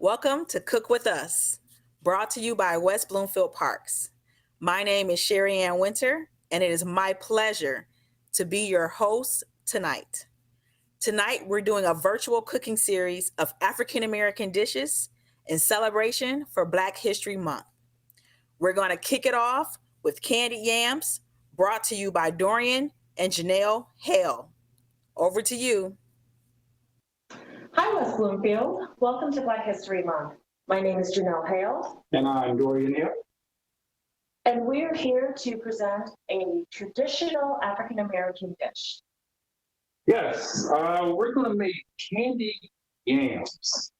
Welcome to Cook With Us, brought to you by West Bloomfield Parks. My name is Sherri-Anne Wynter, and it is my pleasure to be your host tonight. Tonight, we're doing a virtual cooking series of African American dishes in celebration for Black History Month. We're going to kick it off with candied yams, brought to you by Dorian and Genelle Hale. Over to you. Hi, West Bloomfield. Welcome to Black History Month. My name is Genelle Hale. And I'm Dorian here. And we're here to present a traditional African American dish. Yes, we're going to make candied yams,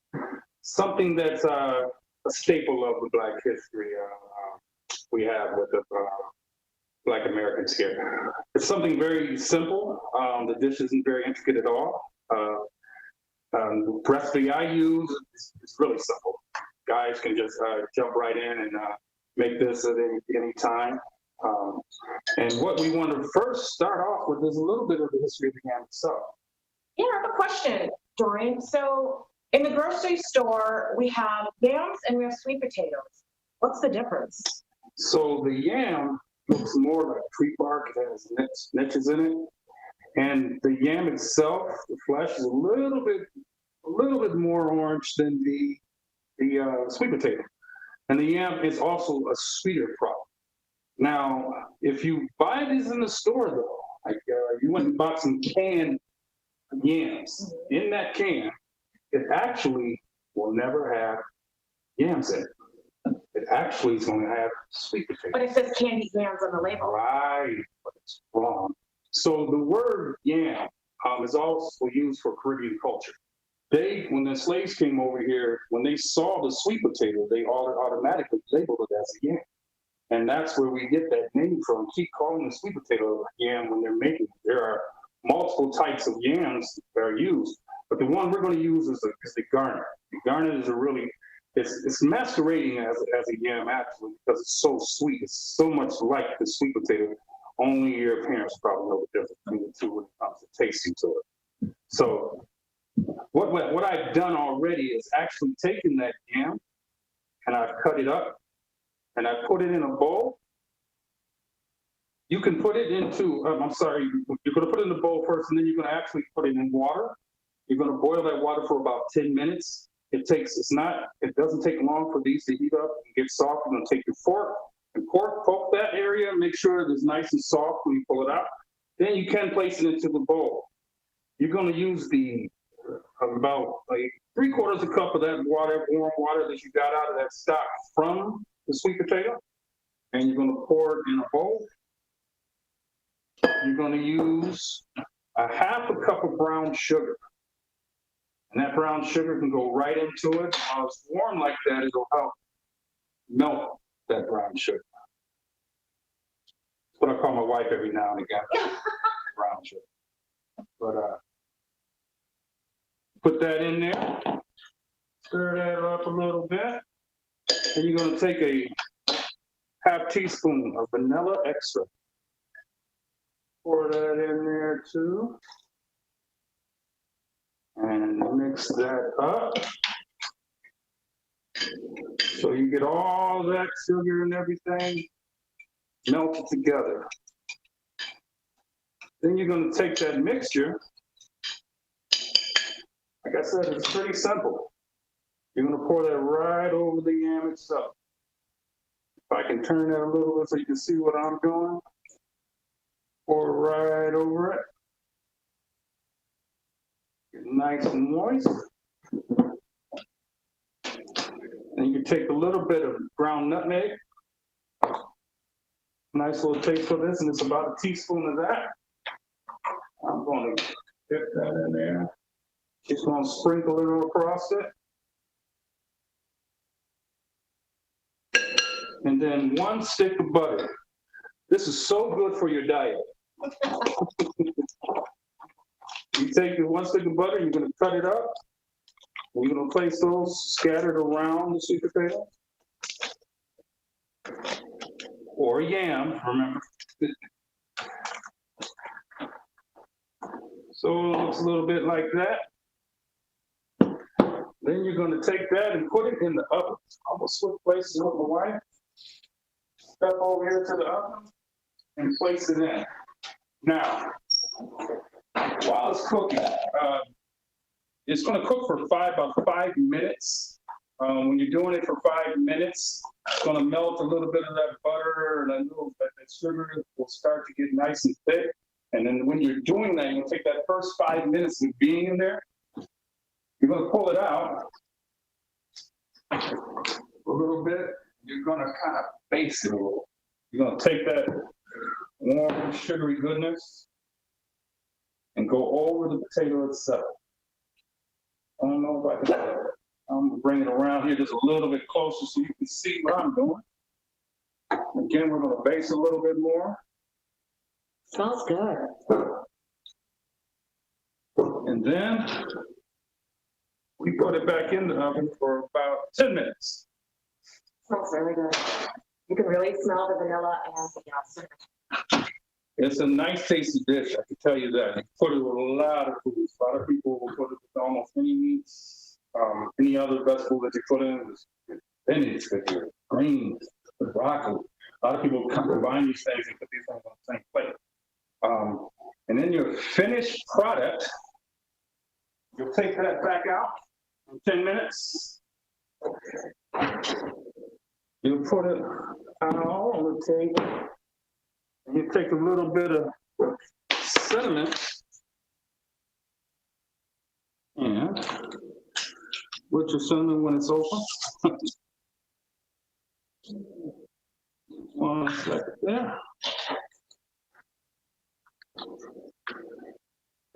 something that's a staple of the Black history we have with the Black Americans here. It's something very simple. The dish isn't very intricate at all. The recipe I use is really simple. Guys can just jump right in and make this at any time. And what we want to first start off with is a little bit of the history of the yam itself. Yeah, I have a question, Dorian. So in the grocery store, we have yams and we have sweet potatoes. What's the difference? So the yam looks more like tree bark. It has niches in it. And the yam itself, the flesh, is a little bit more orange than the sweet potato. And the yam is also a sweeter product. Now, if you buy these in the store, though, like you went and bought some canned yams, in that can, it actually will never have yams in it. It actually is going to have sweet potato. But it says candied yams on the label. Right, but it's wrong. So the word yam is also used for Caribbean culture. When the slaves came over here, when they saw the sweet potato, they automatically labeled it as a yam. And that's where we get that name from. Keep calling the sweet potato yam when they're making it. There are multiple types of yams that are used, but the one we're going to use is the garnet. The garnet is it's masquerading as a yam actually because it's so sweet. It's so much like the sweet potato. Only your parents probably know the difference between the two when it comes to tasting to it. So what I've done already is actually taken that yam and I've cut it up and I put it in a bowl. You can put it into, you're going to put it in the bowl first and then you're going to actually put it in water. You're going to boil that water for about 10 minutes. It doesn't take long for these to heat up and get soft. You're going to take your fork and poke that area, make sure it is nice and soft when you pull it out. Then you can place it into the bowl. You're going to use about like 3/4 cup of that water, warm water that you got out of that stock from the sweet potato, and you're going to pour it in a bowl. You're going to use a 1/2 cup of brown sugar. And that brown sugar can go right into it. While it's warm like that, it'll help melt that brown sugar. That's what I call my wife every now and again, brown sugar. But put that in there, stir that up a little bit, and you're going to take a 1/2 teaspoon of vanilla extract. Pour that in there too. And mix that up. So you get all that sugar and everything melted together. Then you're going to take that mixture. Like I said, it's pretty simple. You're going to pour that right over the yam itself. If I can turn that a little bit so you can see what I'm doing. Pour right over it. Nice and moist. And you can take a little bit of ground nutmeg. Nice little taste for this, and it's about a teaspoon of that. I'm going to dip that in there. Just going to sprinkle it across it. And then 1 stick of butter. This is so good for your diet. You take the 1 stick of butter, you're going to cut it up. You're going to place those scattered around the sweet potato. Or yam, remember. So it looks a little bit like that. Then you're gonna take that and put it in the oven. I'm gonna switch places with my wife. Step over here to the oven and place it in. Now, while it's cooking, it's gonna cook for about 5 minutes. When you're doing it for 5 minutes, it's gonna melt a little bit of that butter and that sugar will start to get nice and thick. And then when you're doing that, you'll take that first 5 minutes of being in there. You're gonna pull it out a little bit. You're gonna kind of baste it a little. You're gonna take that warm, sugary goodness and go over the potato itself. I don't know if I can. I'm gonna bring it around here just a little bit closer so you can see what I'm doing. Again, we're gonna baste a little bit more. Smells good. And then we put it back in the oven for about 10 minutes. Smells really good. You can really smell the vanilla and the sugar. It's a nice tasty dish, I can tell you that. You put it with a lot of foods. A lot of people will put it with almost any meats, any other vegetable that you put in. Spinach, greens, broccoli. A lot of people combine these things and put these things on the same plate. And then your finished product, you'll take that back out in 10 minutes. You'll put it out on the table. And you take a little bit of cinnamon and put your cinnamon when it's open. 1 second there.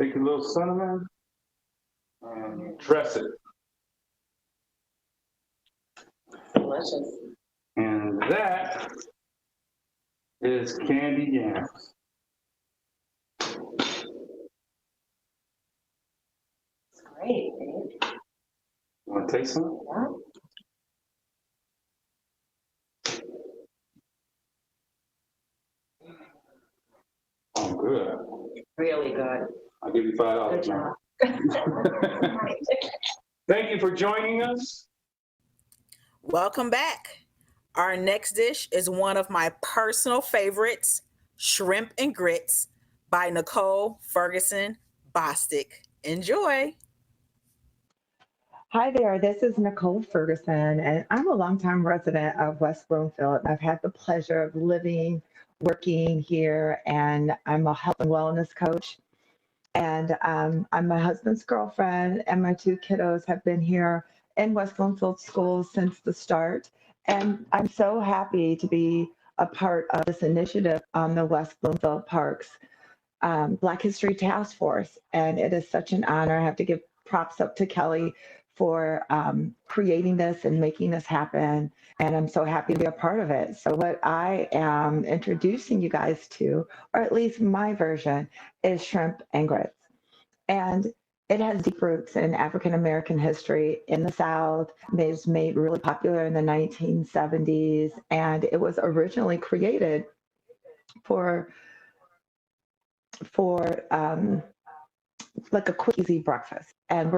Take a little cinnamon and dress it. Delicious. And that is candy yams. It's great, babe. You want to taste some? Yeah. Oh, good. Really good. I'll give you $5. Good job. Thank you for joining us. Welcome back. Our next dish is one of my personal favorites, shrimp and grits by Nichole Ferguson Bostick. Enjoy. Hi there, this is Nichole Ferguson, and I'm a longtime resident of West Bloomfield. I've had the pleasure of living, working here, and I'm a health and wellness coach. And I'm my husband's girlfriend, and my 2 kiddos have been here in West Bloomfield schools since the start. And I'm so happy to be a part of this initiative on the West Bloomfield Parks Black History Task Force. And it is such an honor. I have to give props up to Kelly for creating this and making this happen. And I'm so happy to be a part of it. So what I am introducing you guys to, or at least my version, is shrimp and grits. And it has deep roots in African-American history in the South. It was made really popular in the 1970s. And it was originally created for like a quick, easy breakfast. And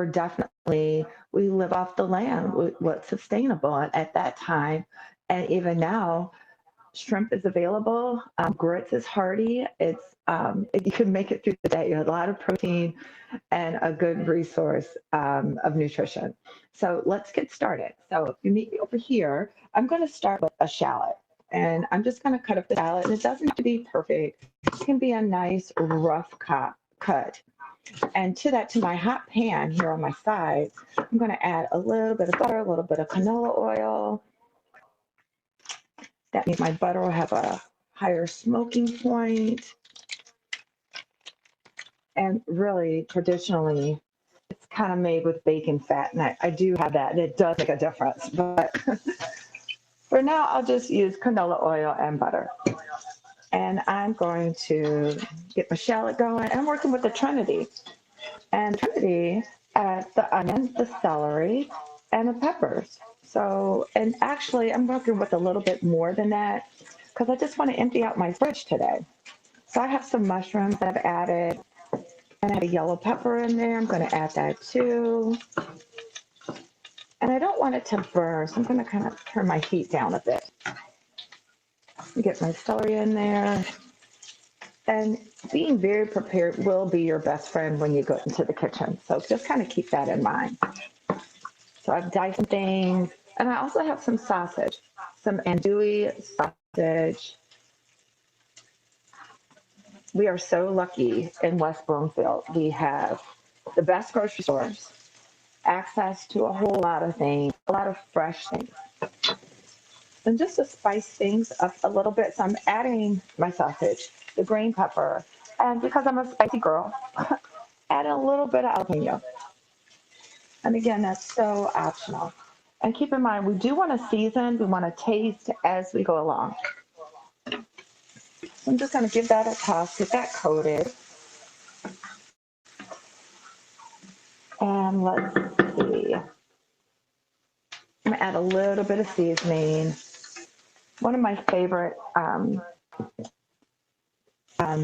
we live off the land, what's sustainable at that time. And even now, shrimp is available. Grits is hearty. You can make it through the day. You have a lot of protein and a good resource of nutrition. So let's get started. So if you meet me over here, I'm going to start with a shallot. And I'm just going to cut up the shallot. And it doesn't have to be perfect. It can be a nice rough cut. And to my hot pan here on my side, I'm going to add a little bit of butter, a little bit of canola oil. That means my butter will have a higher smoking point. And really, traditionally, it's kind of made with bacon fat. And I do have that, and it does make a difference. But for now, I'll just use canola oil and butter. And I'm going to get my shallot going. And I'm working with the Trinity. And Trinity adds the onion, the celery, and the peppers. So, and actually, I'm working with a little bit more than that because I just want to empty out my fridge today. So I have some mushrooms that I've added. And I have a yellow pepper in there. I'm going to add that too. And I don't want it to burn, so I'm going to kind of turn my heat down a bit. Get my celery in there. And being very prepared will be your best friend when you go into the kitchen. So just kind of keep that in mind. So I've diced some things. And I also have some sausage, some andouille sausage. We are so lucky in West Bloomfield. We have the best grocery stores, access to a whole lot of things, a lot of fresh things. And just to spice things up a little bit, so I'm adding my sausage, the green pepper, and because I'm a spicy girl, add a little bit of jalapeno. And again, that's so optional. And keep in mind, we do want to season, we want to taste as we go along. So I'm just going to give that a toss, get that coated. And let's see. I'm going to add a little bit of seasoning. One of my favorite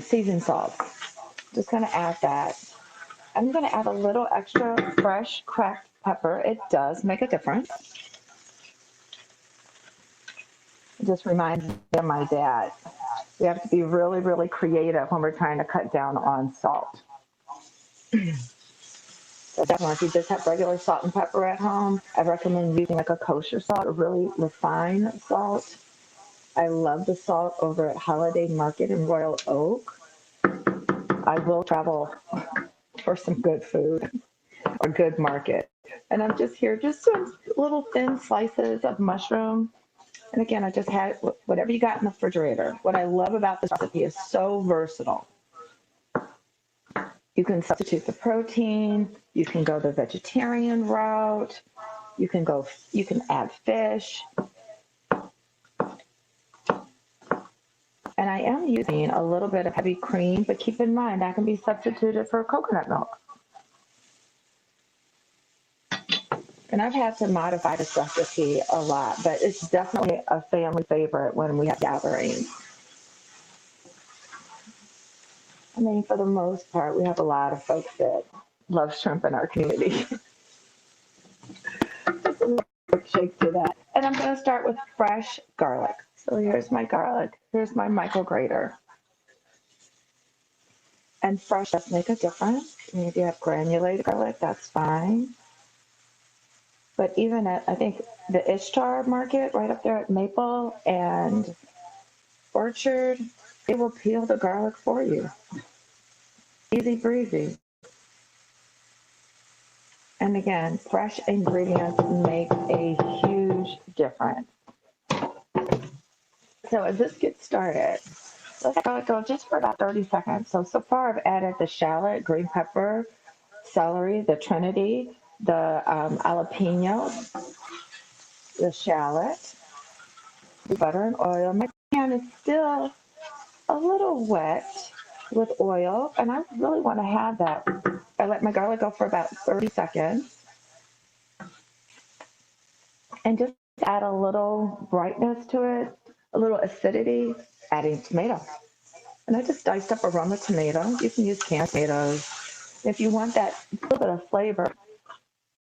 seasoned salts. Just going to add that. I'm going to add a little extra fresh cracked pepper. It does make a difference. It just reminds me of my dad. We have to be really, really creative when we're trying to cut down on salt. So definitely, if you just have regular salt and pepper at home, I recommend using like a kosher salt, a really refined salt. I love the salt over at Holiday Market in Royal Oak. I will travel for some good food or good market. And I'm just here, just some little thin slices of mushroom. And again, I just had whatever you got in the refrigerator. What I love about this recipe is so versatile. You can substitute the protein. You can go the vegetarian route. You can add fish. And I am using a little bit of heavy cream, but keep in mind that can be substituted for coconut milk. And I've had to modify this recipe a lot, but it's definitely a family favorite when we have gatherings. I mean, for the most part, we have a lot of folks that love shrimp in our community. Just a little quick shake to that. And I'm going to start with fresh garlic. So here's my garlic. Here's my micrograter. And fresh does make a difference. I mean, if you have granulated garlic, that's fine. But even at, I think, the Ishtar Market right up there at Maple and Orchard, it will peel the garlic for you. Easy breezy. And again, fresh ingredients make a huge difference. So as this gets started, let's go just for about 30 seconds. So far I've added the shallot, green pepper, celery, the Trinity, the jalapeno, the shallot, the butter and oil. My pan is still a little wet with oil, and I really want to have that. I let my garlic go for about 30 seconds. And just add a little brightness to it, a little acidity, adding tomato. And I just diced up a Roma tomato. You can use canned tomatoes. If you want that little bit of flavor,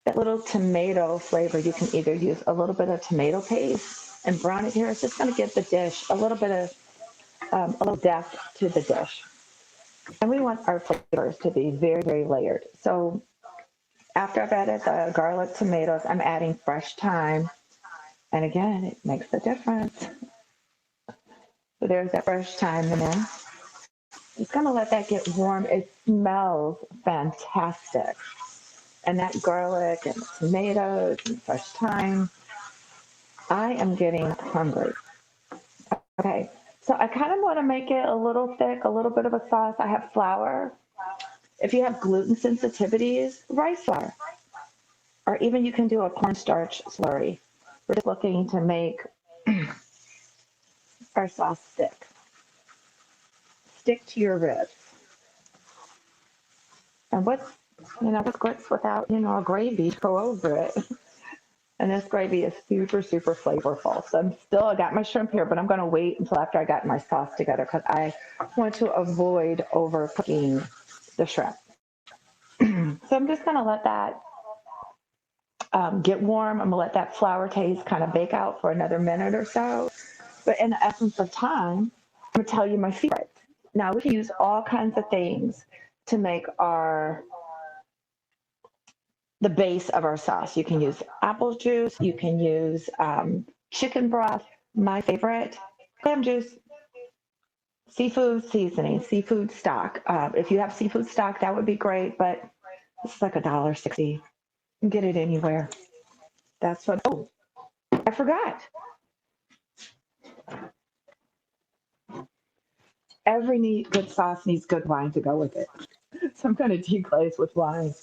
that little tomato flavor, you can either use a little bit of tomato paste and brown it here. It's just going to give the dish a little bit of a little depth to the dish. And we want our flavors to be very, very layered. So after I've added the garlic, tomatoes, I'm adding fresh thyme. And again, it makes a difference. So there's that fresh thyme in there. Just going to let that get warm. It smells fantastic. And that garlic and tomatoes and fresh thyme. I am getting hungry. Okay, so I kind of want to make it a little thick, a little bit of a sauce. I have flour. If you have gluten sensitivities, rice flour. Or even you can do a cornstarch slurry. We're just looking to make our sauce stick. Stick to your ribs. And what's grits without, a gravy to go over it. And this gravy is super, super flavorful. So I got my shrimp here, but I'm going to wait until after I got my sauce together because I want to avoid overcooking the shrimp. So I'm just going to let that get warm. I'm gonna let that flour taste kind of bake out for another minute or so. But in the essence of time, I'm gonna tell you my secret. Now we can use all kinds of things to make the base of our sauce. You can use apple juice. You can use chicken broth. My favorite, clam juice, seafood seasoning, seafood stock. If you have seafood stock, that would be great. But it's like $1.60. You can get it anywhere. That's what. Oh, I forgot. Every good sauce needs good wine to go with it. So I'm going to deglaze with wine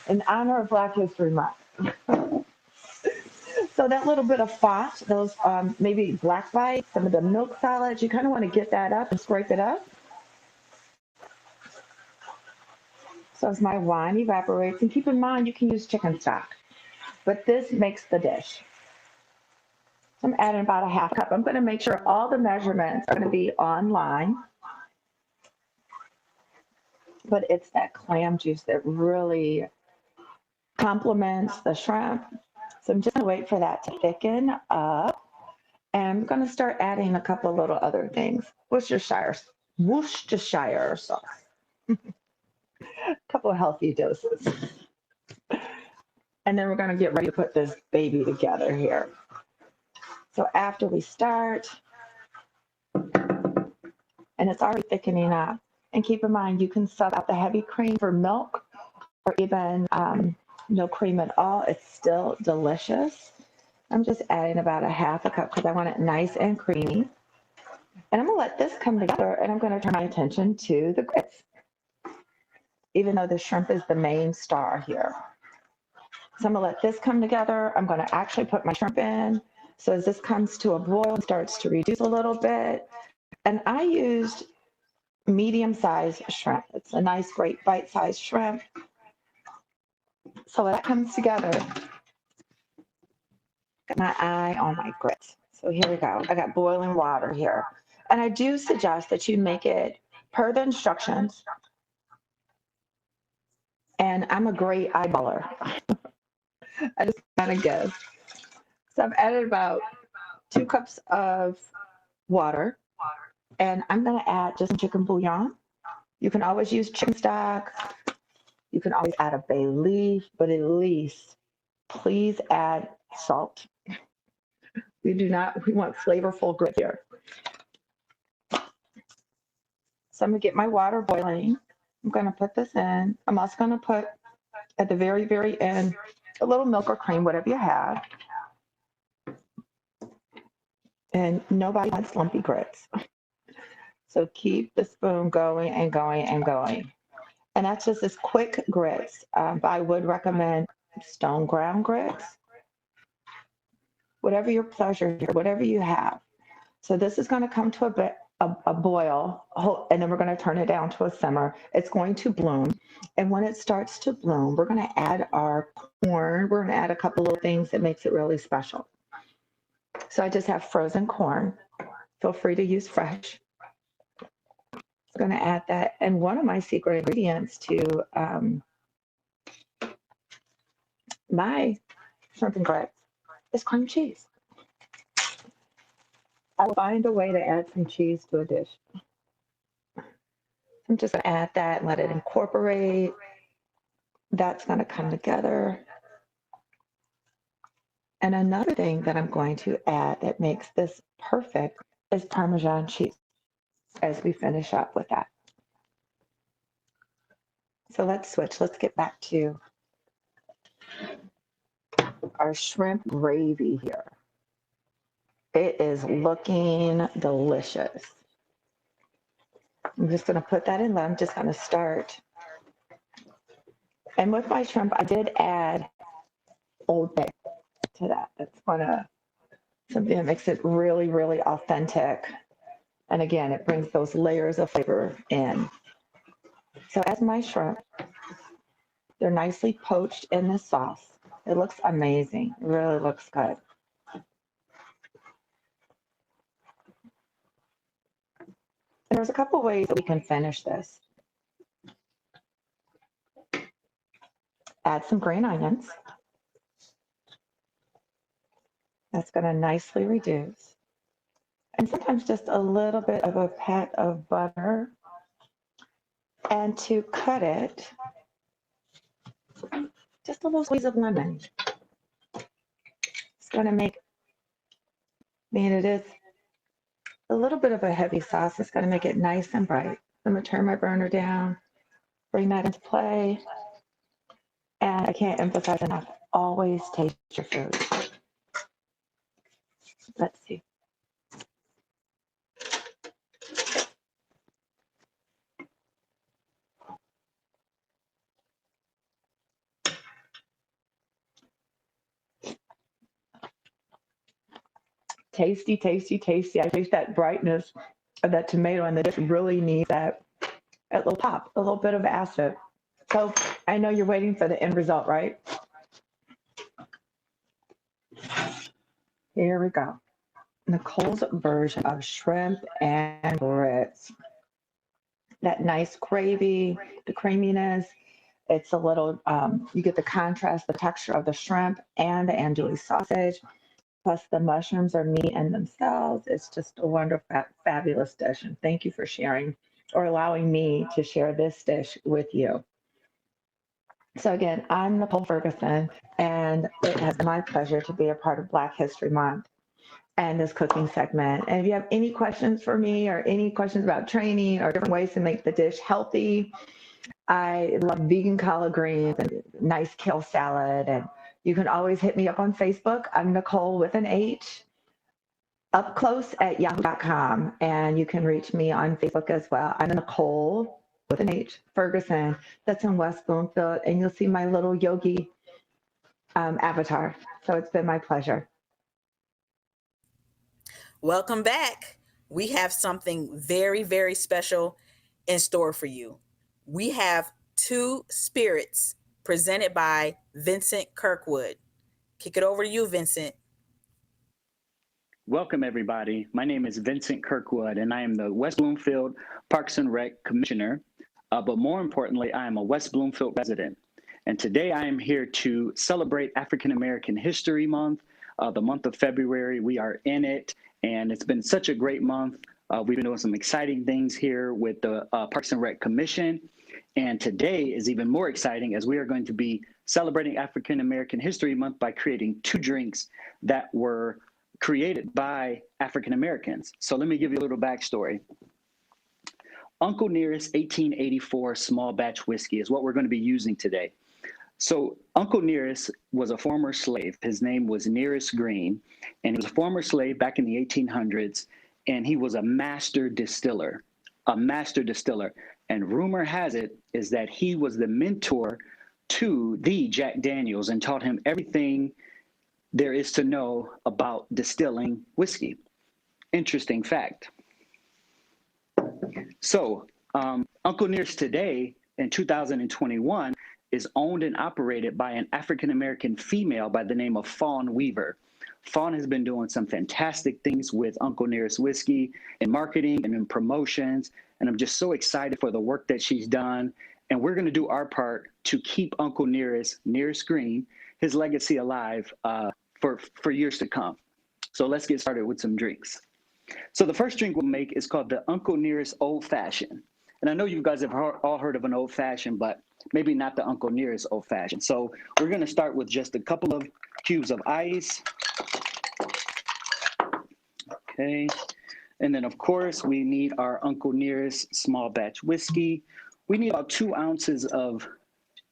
in honor of Black History Month. So that little bit of fat, those maybe black bites, some of the milk solids, you kind of want to get that up and scrape it up. So as my wine evaporates, and keep in mind you can use chicken stock, but this makes the dish. So I'm adding about a half cup. I'm going to make sure all the measurements are going to be online. But it's that clam juice that really complements the shrimp. So I'm just going to wait for that to thicken up. And I'm going to start adding a couple of little other things. Worcestershire sauce. A couple of healthy doses. And then we're going to get ready to put this baby together here. So after we start, and it's already thickening up, and keep in mind you can sub out the heavy cream for milk or even no cream at all. It's still delicious. I'm just adding about a half a cup because I want it nice and creamy. And I'm going to let this come together, and I'm going to turn my attention to the grits, even though the shrimp is the main star here. So I'm going to let this come together. I'm going to actually put my shrimp in. So as this comes to a boil and starts to reduce a little bit, and I used medium-sized shrimp. It's a nice, great bite-sized shrimp. So when that comes together, got my eye on my grits. So here we go. I got boiling water here. And I do suggest that you make it per the instructions. And I'm a great eyeballer. I just kind of guess. So I've added about 2 cups of water. And I'm going to add just some chicken bouillon. You can always use chicken stock. You can always add a bay leaf, but at least please add salt. We want flavorful grit here. So I'm going to get my water boiling. I'm going to put this in. I'm also going to put at the very, very end a little milk or cream, whatever you have. And nobody wants lumpy grits. So keep the spoon going and going and going. And that's just as quick grits. I would recommend stone ground grits. Whatever your pleasure here, whatever you have. So this is going to come to a boil, and then we're going to turn it down to a simmer. It's going to bloom. And when it starts to bloom, we're going to add our corn. We're going to add a couple little things that makes it really special. So I just have frozen corn. Feel free to use fresh. I'm going to add that. And one of my secret ingredients to my shrimp and grits is cream cheese. I'll find a way to add some cheese to a dish. I'm just going to add that and let it incorporate. That's going to come together. And another thing that I'm going to add that makes this perfect is Parmesan cheese as we finish up with that. So let's switch. Let's get back to our shrimp gravy here. It is looking delicious. I'm just going to put that in. I'm just going to start. And with my shrimp, I did add Old Bay to that. That's something that makes it really, really authentic. And again, it brings those layers of flavor in. So as my shrimp, they're nicely poached in the sauce. It looks amazing. It really looks good. And there's a couple ways that we can finish this. Add some green onions. That's going to nicely reduce. And sometimes just a little bit of a pat of butter. And to cut it, just a little squeeze of lemon. It's going to make, it is a little bit of a heavy sauce. It's going to make it nice and bright. I'm going to turn my burner down, bring that into play. And I can't emphasize enough, always taste your food. Let's see. Tasty, tasty, tasty. I taste that brightness of that tomato, and the dish really needs that little pop, a little bit of acid. So I know you're waiting for the end result, right? Here we go. Nichole's version of shrimp and grits. That nice gravy, the creaminess. It's a little, you get the contrast, the texture of the shrimp and the andouille sausage. Plus the mushrooms are meat in themselves. It's just a wonderful, fabulous dish. And thank you for sharing or allowing me to share this dish with you. So again, I'm Nichole Ferguson, and it has been my pleasure to be a part of Black History Month and this cooking segment. And if you have any questions for me or any questions about training or different ways to make the dish healthy, I love vegan collard greens and nice kale salad. And you can always hit me up on Facebook. I'm Nichole with an H, up close at yahoo.com. And you can reach me on Facebook as well. I'm Nichole with an H, Ferguson. That's in West Bloomfield. And you'll see my little yogi avatar. So it's been my pleasure. Welcome back. We have something very, very special in store for you. We have two spirits presented by Vincent Kirkwood. Kick it over to you, Vincent. Welcome, everybody. My name is Vincent Kirkwood, and I am the West Bloomfield Parks and Rec Commissioner. But more importantly, I am a West Bloomfield resident. And today I am here to celebrate African American History Month, the month of February. We are in it, and it's been such a great month. We've been doing some exciting things here with the Parks and Rec Commission. And today is even more exciting as we are going to be celebrating African American History Month by creating two drinks that were created by African Americans. So let me give you a little backstory. Uncle Nearest 1884 small batch whiskey is what we're going to be using today. So Uncle Nearest was a former slave. His name was Nearest Green, and he was a former slave back in the 1800s, and he was a master distiller. And rumor has it is that he was the mentor to the Jack Daniels and taught him everything there is to know about distilling whiskey. Interesting fact. So Uncle Nearest today in 2021 is owned and operated by an African-American female by the name of Fawn Weaver. Fawn has been doing some fantastic things with Uncle Nearest whiskey in marketing and in promotions. And I'm just so excited for the work that she's done. And we're going to do our part to keep Uncle Nearest Green, his legacy alive for years to come. So let's get started with some drinks. So the first drink we'll make is called the Uncle Nearest Old Fashioned. And I know you guys have all heard of an old fashioned, but maybe not the Uncle Nearest Old Fashioned. So we're going to start with just a couple of cubes of ice. Okay. And then, of course, we need our Uncle Nearest small batch whiskey. We need about 2 ounces of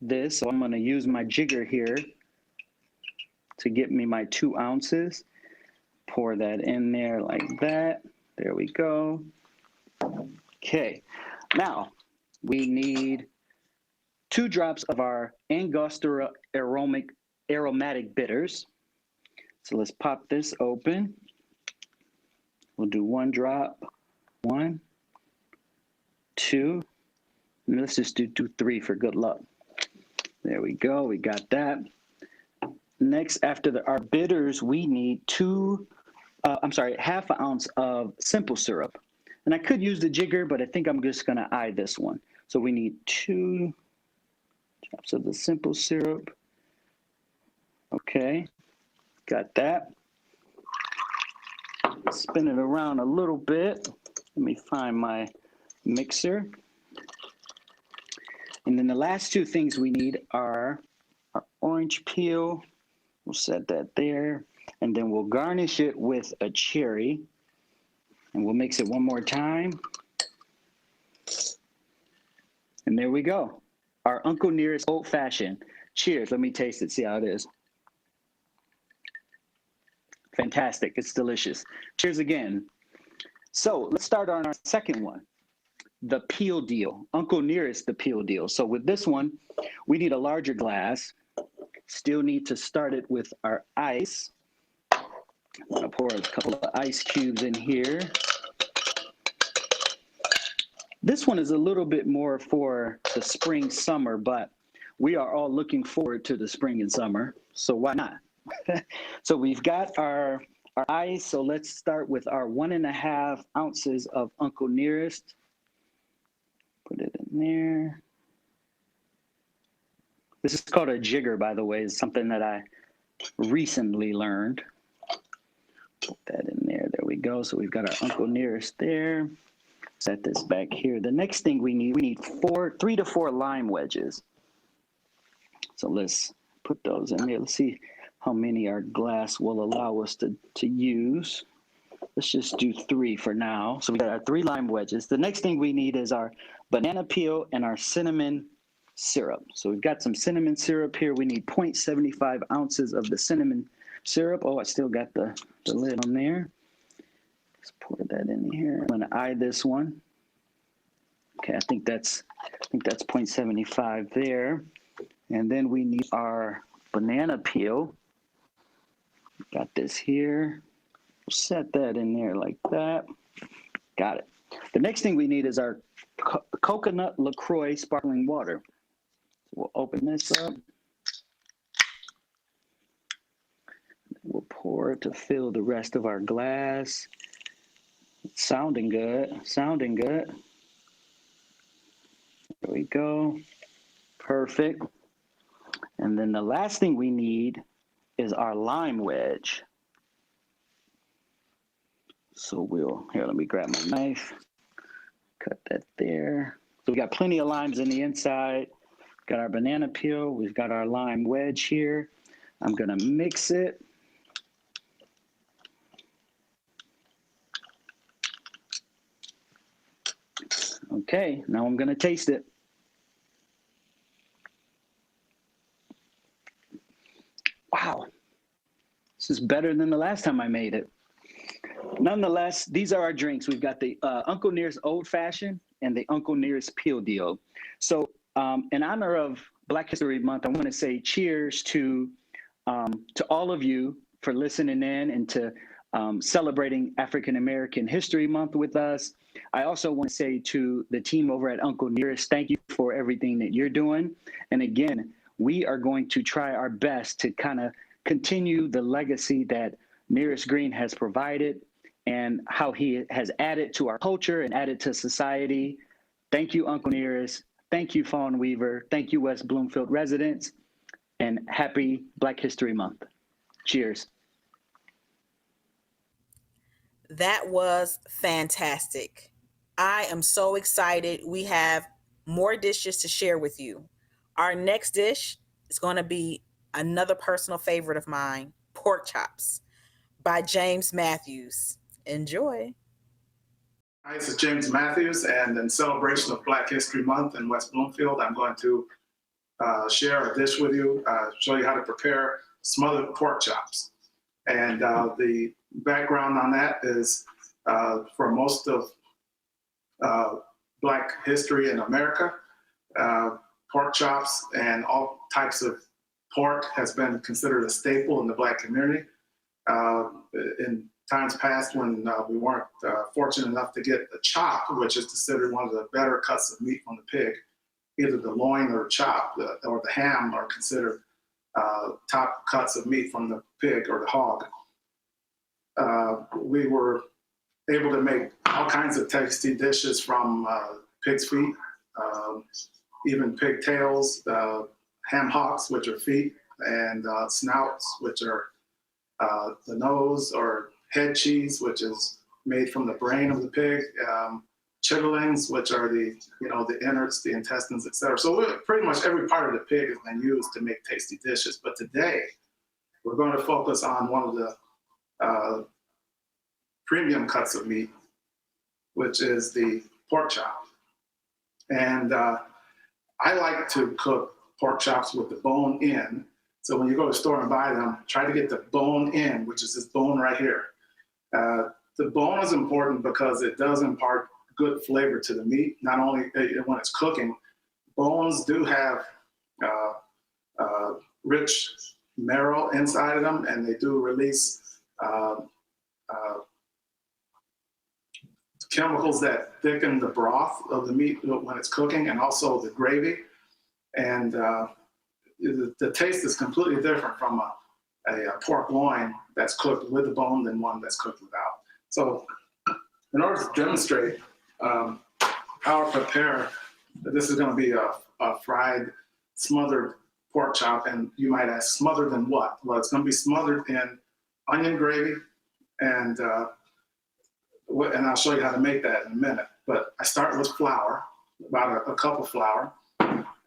this. So I'm going to use my jigger here to get me my 2 ounces. Pour that in there like that. There we go. Okay. Now, we need 2 drops of our Angostura aromatic bitters. So let's pop this open. We'll do 1 drop. 1, 2. And let's just do 3 for good luck. There we go. We got that. Next, after our bitters, we need half an ounce of simple syrup. And I could use the jigger, but I think I'm just going to eye this one. So we need 2 Drops of the simple syrup. Okay, got that. Spin it around a little bit. Let me find my mixer. And then the last two things we need are our orange peel. We'll set that there. And then we'll garnish it with a cherry. And we'll mix it one more time. And there we go. Our Uncle Nearest Old Fashioned. Cheers. Let me taste it, see how it is. Fantastic. It's delicious. Cheers again. So let's start on our second one, the peel deal. Uncle Nearest, the peel deal. So with this one, we need a larger glass. Still need to start it with our ice. I'm gonna pour a couple of ice cubes in here. This one is a little bit more for the spring, summer, but we are all looking forward to the spring and summer, so why not? So we've got our ice, so let's start with our 1.5 ounces of Uncle Nearest. Put it in there. This is called a jigger, by the way. It's something that I recently learned. Put that in there. There we go. So we've got our Uncle Nearest there. Set this back here. The next thing we need 3 to 4 lime wedges. So let's put those in there. Let's see how many our glass will allow us to use. Let's just do 3 for now. So we got our 3 lime wedges. The next thing we need is our banana peel and our cinnamon syrup. So we've got some cinnamon syrup here. We need 0.75 ounces of the cinnamon syrup. Oh, I still got the lid on there. Let's pour that in here. I'm gonna eye this one. Okay, I think that's 0.75 there. And then we need our banana peel. Got this here. We'll set that in there like that. Got it. The next thing we need is our coconut LaCroix sparkling water. So we'll open this up. We'll pour it to fill the rest of our glass. It's sounding good, sounding good. There we go. Perfect. And then the last thing we need is our lime wedge. So here, let me grab my knife. Cut that there. So we got plenty of limes in the inside. Got our banana peel. We've got our lime wedge here. I'm gonna mix it. Okay, now I'm gonna taste it. Wow, this is better than the last time I made it. Nonetheless, these are our drinks. We've got the Uncle Nearest Old Fashioned and the Uncle Nearest Peel Deal. So in honor of Black History Month, I want to say cheers to all of you for listening in and to celebrating African American History Month with us. I also want to say to the team over at Uncle Nearest, thank you for everything that you're doing. And again, we are going to try our best to kind of continue the legacy that Nearest Green has provided and how he has added to our culture and added to society. Thank you, Uncle Nearest. Thank you, Fawn Weaver. Thank you, West Bloomfield residents. And happy Black History Month. Cheers. That was fantastic. I am so excited. We have more dishes to share with you. Our next dish is going to be another personal favorite of mine, pork chops by James Matthews. Enjoy. Hi, this is James Matthews, and in celebration of Black History Month in West Bloomfield, I'm going to share a dish with you, show you how to prepare smothered pork chops. And the background on that is for most of Black history in America, pork chops and all types of pork has been considered a staple in the Black community. In times past when we weren't fortunate enough to get the chop, which is considered one of the better cuts of meat from the pig, either the loin or the chop or the ham are considered top cuts of meat from the pig or the hog. We were able to make all kinds of tasty dishes from pig's feet, even pigtails, ham hocks, which are feet, and snouts, which are the nose, or head cheese, which is made from the brain of the pig, chitterlings, which are the innards, the intestines, etc. So pretty much every part of the pig has been used to make tasty dishes. But today, we're going to focus on one of the premium cuts of meat, which is the pork chop. And I like to cook pork chops with the bone in. So when you go to the store and buy them, try to get the bone in, which is this bone right here. The bone is important because it does impart good flavor to the meat, not only when it's cooking. Bones do have rich marrow inside of them, and they do release chemicals that thicken the broth of the meat when it's cooking, and also the gravy. And the taste is completely different from a pork loin that's cooked with the bone than one that's cooked without. So in order to demonstrate how to prepare, this is going to be a fried, smothered pork chop. And you might ask, smothered in what? Well, it's going to be smothered in onion gravy, and I'll show you how to make that in a minute. But I start with flour, about a cup of flour,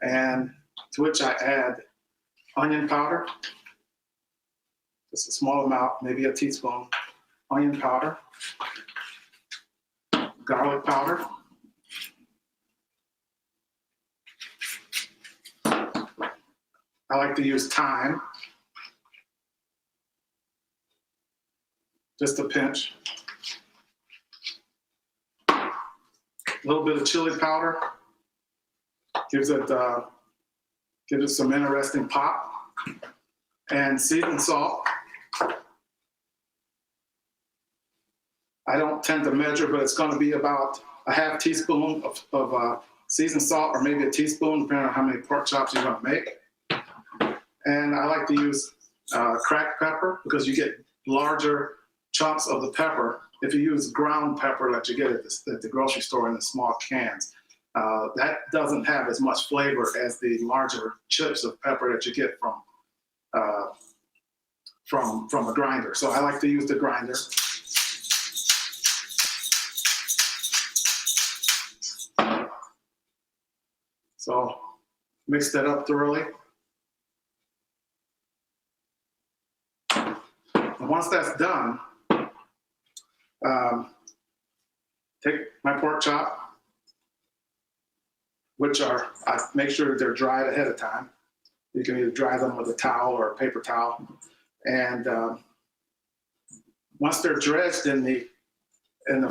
and to which I add onion powder, just a small amount, maybe a teaspoon, onion powder, garlic powder, I like to use thyme, just a pinch, a little bit of chili powder, gives it some interesting pop, and seasoned salt. I don't tend to measure, but it's going to be about a half teaspoon of seasoned salt, or maybe a teaspoon, depending on how many pork chops you're going to make. And I like to use cracked pepper, because you get larger chunks of the pepper if you use ground pepper that you get at the grocery store in the small cans. That doesn't have as much flavor as the larger chips of pepper that you get from a grinder. So I like to use the grinder. So mix that up thoroughly. And once that's done, take my pork chop, which I make sure they're dried ahead of time. You can either dry them with a towel or a paper towel. And once they're dredged in the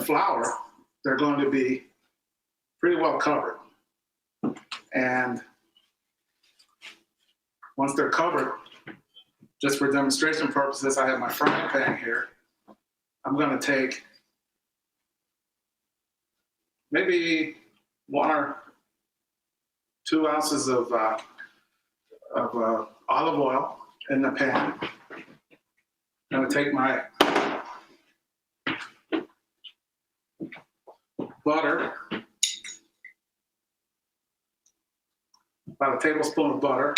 flour, they're going to be pretty well covered. And once they're covered, just for demonstration purposes, I have my frying pan here. I'm going to take maybe 1 or 2 ounces of olive oil in the pan. I'm going to take my butter, about a tablespoon of butter.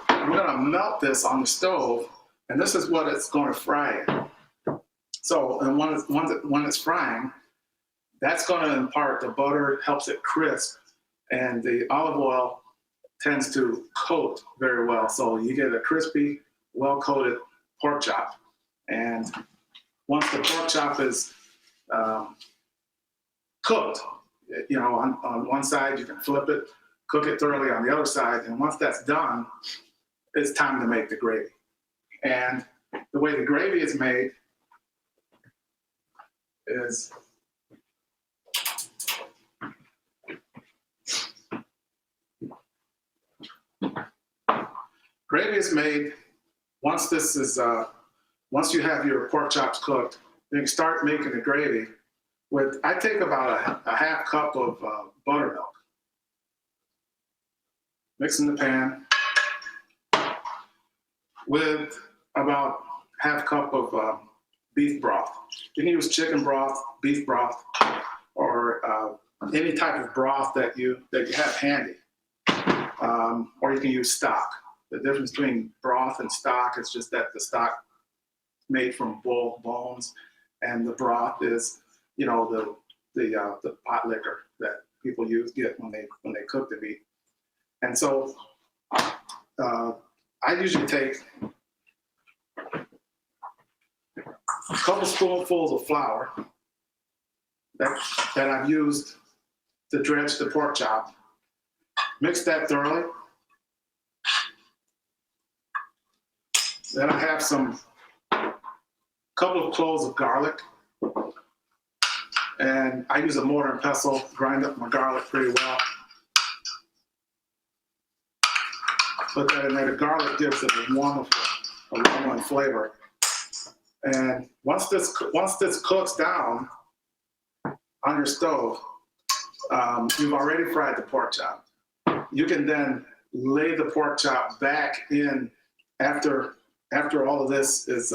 I'm going to melt this on the stove, and this is what it's going to fry in. So, and when it's frying, that's going to impart, the butter helps it crisp, and the olive oil tends to coat very well. So you get a crispy, well-coated pork chop. And once the pork chop is cooked, on one side, you can flip it, cook it thoroughly on the other side. And once that's done, it's time to make the gravy. And the way the gravy is made is once you have your pork chops cooked, you can start making the gravy with, I take about a half cup of buttermilk. Mix in the pan with about half cup of beef broth. You can use chicken broth, beef broth, or any type of broth that you have handy. or you can use stock. The difference between broth and stock is just that the stock made from bull bones, and the broth is, you know, the pot liquor that people get when they cook the meat. And so I usually take a couple spoonfuls of flour that I've used to dredge the pork chop. Mix that thoroughly. Then I have couple of cloves of garlic, and I use a mortar and pestle, grind up my garlic pretty well. Put that in there. The garlic gives it a wonderful aroma and flavor. And once this cooks down on your stove, you've already fried the pork chop. You can then lay the pork chop back in after all of this is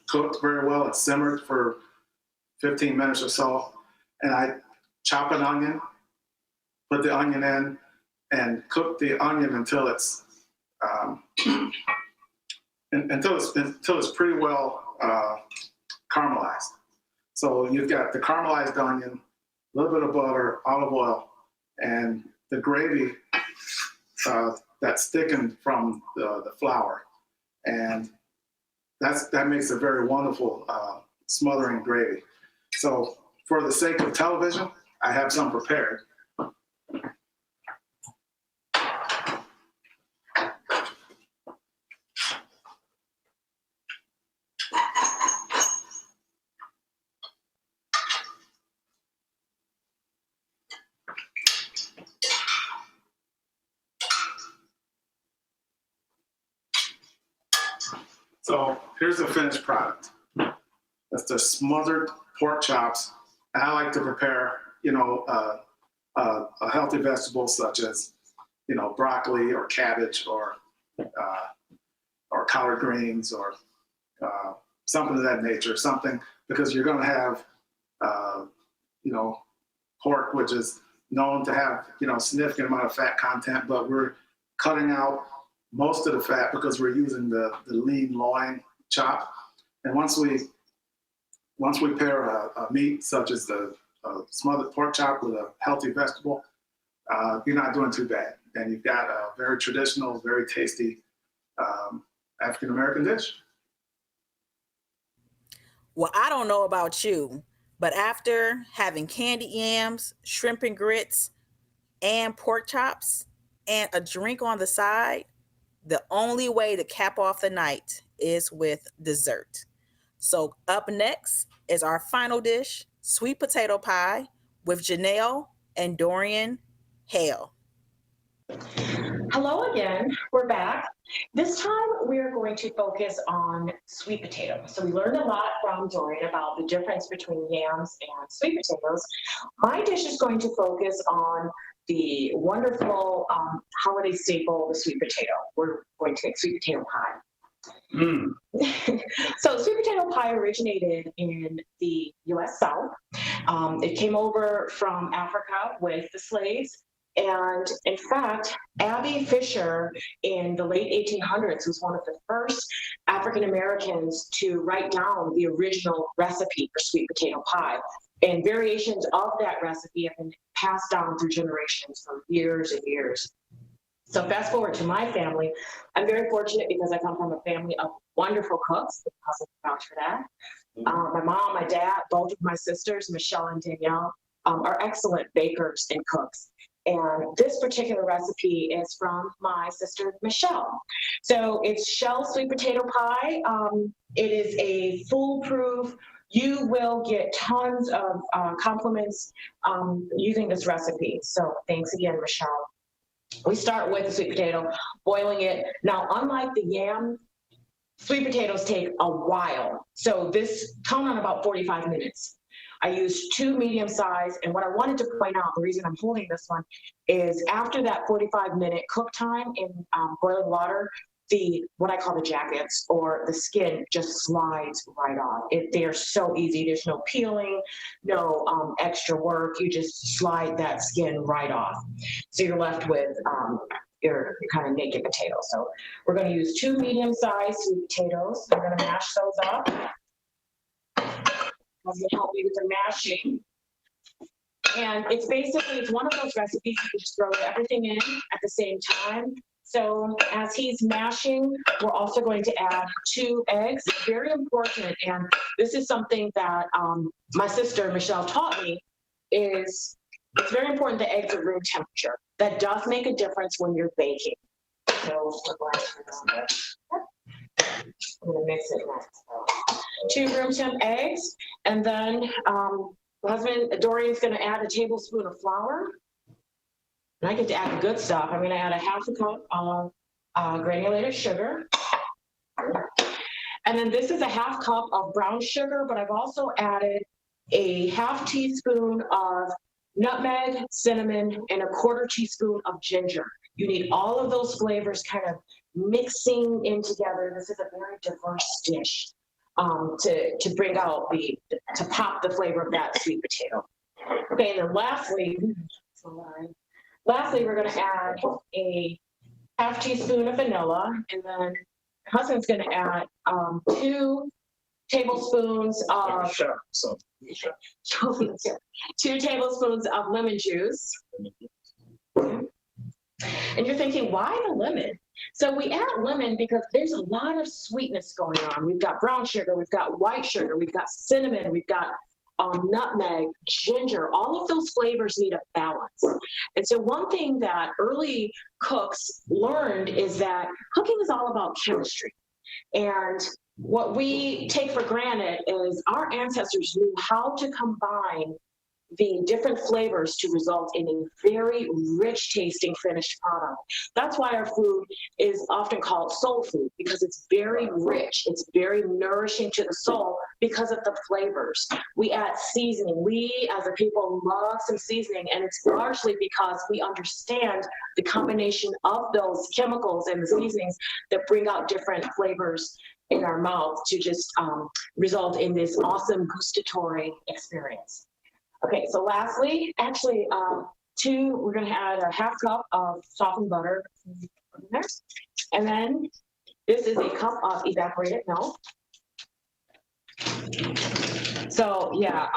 cooked very well. It's simmered for 15 minutes or so, and I chop an onion, put the onion in, and cook the onion until it's pretty well caramelized. So you've got the caramelized onion, a little bit of butter, olive oil, and the gravy that's thickened from the flour, and that makes a very wonderful smothering gravy. So for the sake of television, I have some prepared. So here's the finished product. That's the smothered pork chops. And I like to prepare, a healthy vegetable such as, broccoli or cabbage or collard greens or something of that nature. Something, because you're going to have, pork, which is known to have, significant amount of fat content, but we're cutting out most of the fat because we're using the lean loin chop. And once we pair a meat such as the smothered pork chop with a healthy vegetable, you're not doing too bad. And you've got a very traditional, very tasty African-American dish. Well, I don't know about you, but after having candied yams, shrimp and grits, and pork chops, and a drink on the side, the only way to cap off the night is with dessert. So up next is our final dish, sweet potato pie with Genelle and Dorian Hale. Hello again, we're back. This time we are going to focus on sweet potatoes. So we learned a lot from Dorian about the difference between yams and sweet potatoes. My dish is going to focus on the wonderful holiday staple, the sweet potato. We're going to make sweet potato pie. Mm. So sweet potato pie originated in the U.S. South. It came over from Africa with the slaves. And in fact, Abby Fisher in the late 1800s was one of the first African Americans to write down the original recipe for sweet potato pie. And variations of that recipe have been passed down through generations for years and years. So fast forward to my family, I'm very fortunate because I come from a family of wonderful cooks. I'll vouch for that. My mom, my dad, both of my sisters, Michelle and Danielle, are excellent bakers and cooks. And this particular recipe is from my sister, Michelle. So it's shell sweet potato pie. It is a foolproof. You will get tons of compliments using this recipe. So thanks again, Michelle. We start with the sweet potato, boiling it. Now, unlike the yam, sweet potatoes take a while. So this, count on about 45 minutes. I used 2 medium size, and what I wanted to point out, the reason I'm holding this one, is after that 45-minute cook time in boiling water, what I call the jackets, or the skin just slides right off. They're so easy. There's no peeling, no extra work. You just slide that skin right off. So you're left with your kind of naked potato. So we're going to use 2 medium-sized sweet potatoes. I'm going to mash those up. That's going to help me with the mashing. And it's one of those recipes you can just throw everything in at the same time. So as he's mashing, we're also going to add 2 eggs. Very important, and this is something that my sister Michelle taught me, is it's very important that eggs are room temperature. That does make a difference when you're baking. So we're going to mix it next. 2 room temp eggs, and then my husband Dorian's going to add a tablespoon of flour. And I get to add the good stuff. I'm going to add a 1/2 cup of granulated sugar. And then this is a 1/2 cup of brown sugar, but I've also added a 1/2 teaspoon of nutmeg, cinnamon, and a 1/4 teaspoon of ginger. You need all of those flavors kind of mixing in together. This is a very diverse dish to bring out to pop the flavor of that sweet potato. Okay, and then lastly, we're going to add a 1/2 teaspoon of vanilla, and then my husband's going to add 2 tablespoons of 2 tablespoons of lemon juice. And you're thinking, why the lemon? So we add lemon because there's a lot of sweetness going on. We've got brown sugar, we've got white sugar, we've got cinnamon, we've got nutmeg, ginger. All of those flavors need a balance. And so one thing that early cooks learned is that cooking is all about chemistry. And what we take for granted is our ancestors knew how to combine the different flavors to result in a very rich tasting finished product. That's why our food is often called soul food, because it's very rich. It's very nourishing to the soul because of the flavors. We add seasoning. We as a people love some seasoning, and it's largely because we understand the combination of those chemicals and the seasonings that bring out different flavors in our mouth to just result in this awesome gustatory experience. Okay, so lastly, actually, we're going to add a 1/2 cup of softened butter in there. And then this is a cup of evaporated milk. So yeah,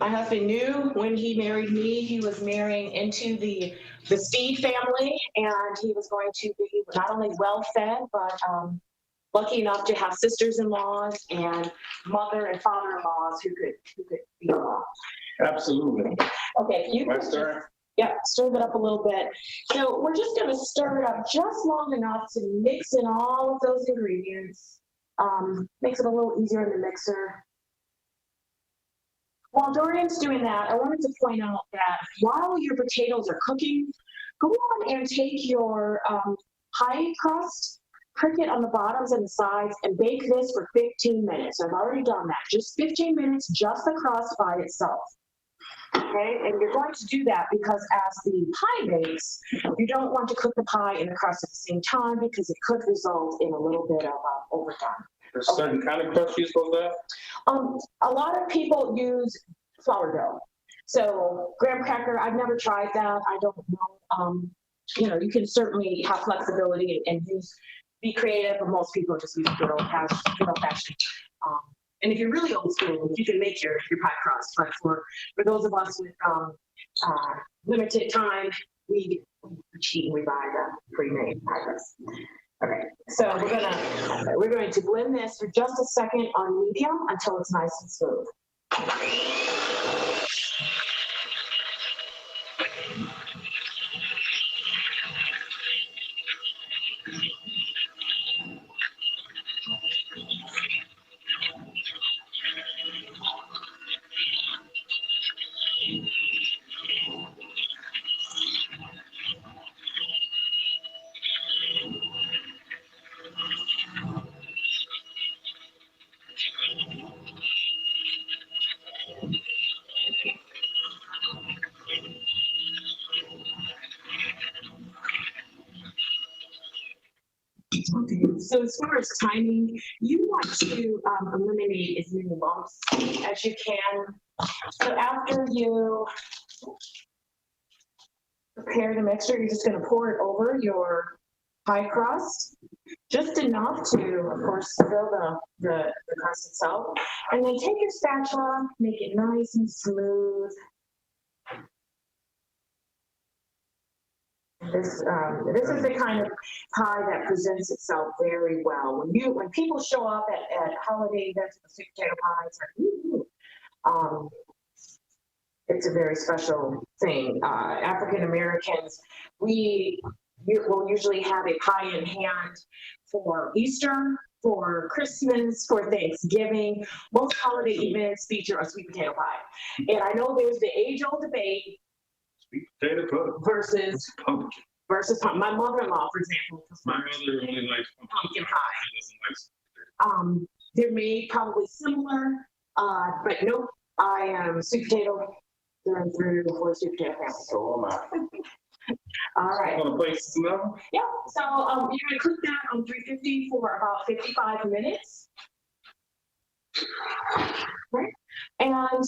my husband knew when he married me, he was marrying into the Steed family, and he was going to be not only well-fed, but lucky enough to have sisters-in-laws and mother and father-in-laws who could be involved. Absolutely. Okay, you can stir it up a little bit. So we're just going to stir it up just long enough to mix in all of those ingredients. Makes it a little easier in the mixer. While Dorian's doing that, I wanted to point out that while your potatoes are cooking, go on and take your pie crust, prick it on the bottoms and the sides, and bake this for 15 minutes. I've already done that. Just 15 minutes, just the crust by itself. Okay, and you're going to do that because as the pie bakes, you don't want to cook the pie and the crust at the same time because it could result in a little bit of overdone. There's a certain kind of crust you're supposed to have? A lot of people use flour dough. So graham cracker, I've never tried that. I don't know. You can certainly have flexibility and be creative, but most people just use good old-fashioned. And if you're really old school, you can make your pie crust. But for those of us with limited time, we cheat and we buy the pre-made pie crust. Okay, so we're going to blend this for just a second on medium until it's nice and smooth. Okay, so as far as timing, you want to eliminate as many lumps as you can. So after you prepare the mixture, you're just going to pour it over your pie crust, just enough to, of course, fill the crust itself. And then take your spatula, make it nice and smooth. This is the kind of pie that presents itself very well. When people show up at holiday events with sweet potato pie, it's like, ooh. It's a very special thing. African Americans, we will usually have a pie in hand for Easter, for Christmas, for Thanksgiving. Most holiday events feature a sweet potato pie. And I know there's the age-old debate Sweet potato pudding versus pumpkin. my mother-in-law, for example, My mother only likes pumpkin pie. She doesn't like They're made probably similar, but nope, I am sweet potato through and through for sweet potato family. so am I. All right. Want to place smell? Yeah, so you're gonna cook that on 350 for about 55 minutes. Right. And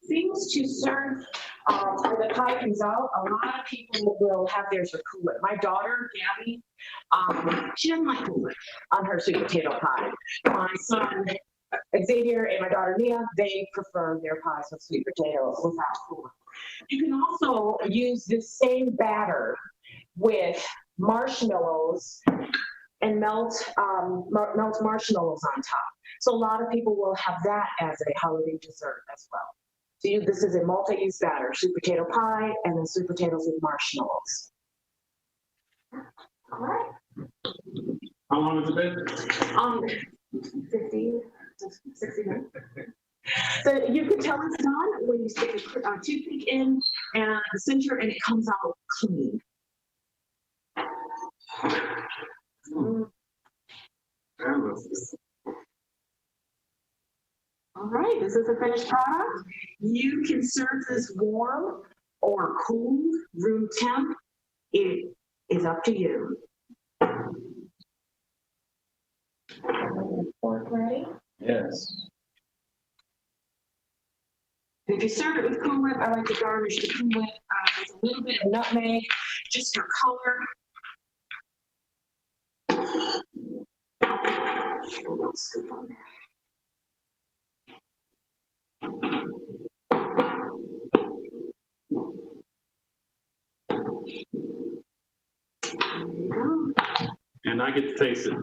things to serve when the pie comes out, a lot of people will have theirs with Kool-Aid. My daughter, Gabby, she doesn't like Kool-Aid on her sweet potato pie. My son, Xavier, and my daughter, Mia, they prefer their pies with sweet potato without Kool-Aid. You can also use this same batter with marshmallows and melt marshmallows on top. So a lot of people will have that as a holiday dessert as well. So this is a multi-use batter, sweet potato pie, and then sweet potatoes with marshmallows. All right. How long has it been? 50 to 60 minutes. So you can tell it's done when you stick a toothpick in and the center and it comes out clean. All right, this is the finished product. You can serve this warm or cool, room temp. It is up to you. Fork ready? Yes. If you serve it with Cool Whip, I like to garnish the Cool Whip with a little bit of nutmeg, just for color. A little scoop on there. There you go. And I get to taste it.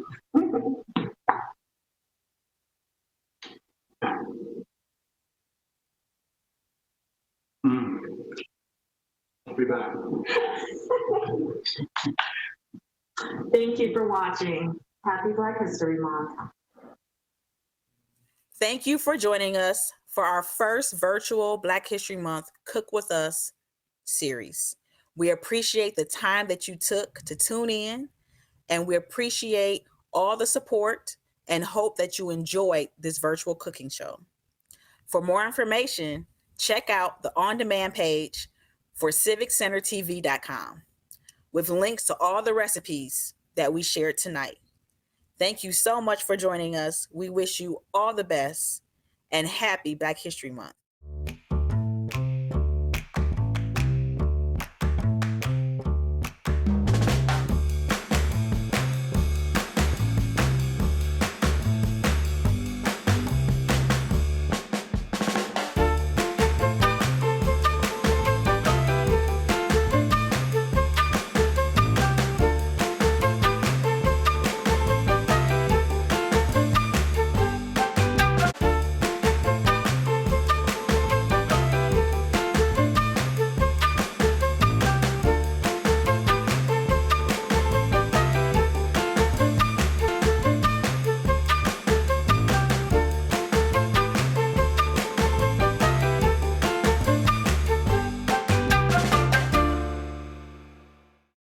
I'll be back. Thank you for watching. Happy Black History Month. Thank you for joining us for our first virtual Black History Month Cook With Us series. We appreciate the time that you took to tune in, and we appreciate all the support and hope that you enjoyed this virtual cooking show. For more information, check out the on-demand page for civiccentertv.com with links to all the recipes that we shared tonight. Thank you so much for joining us. We wish you all the best and happy Black History Month.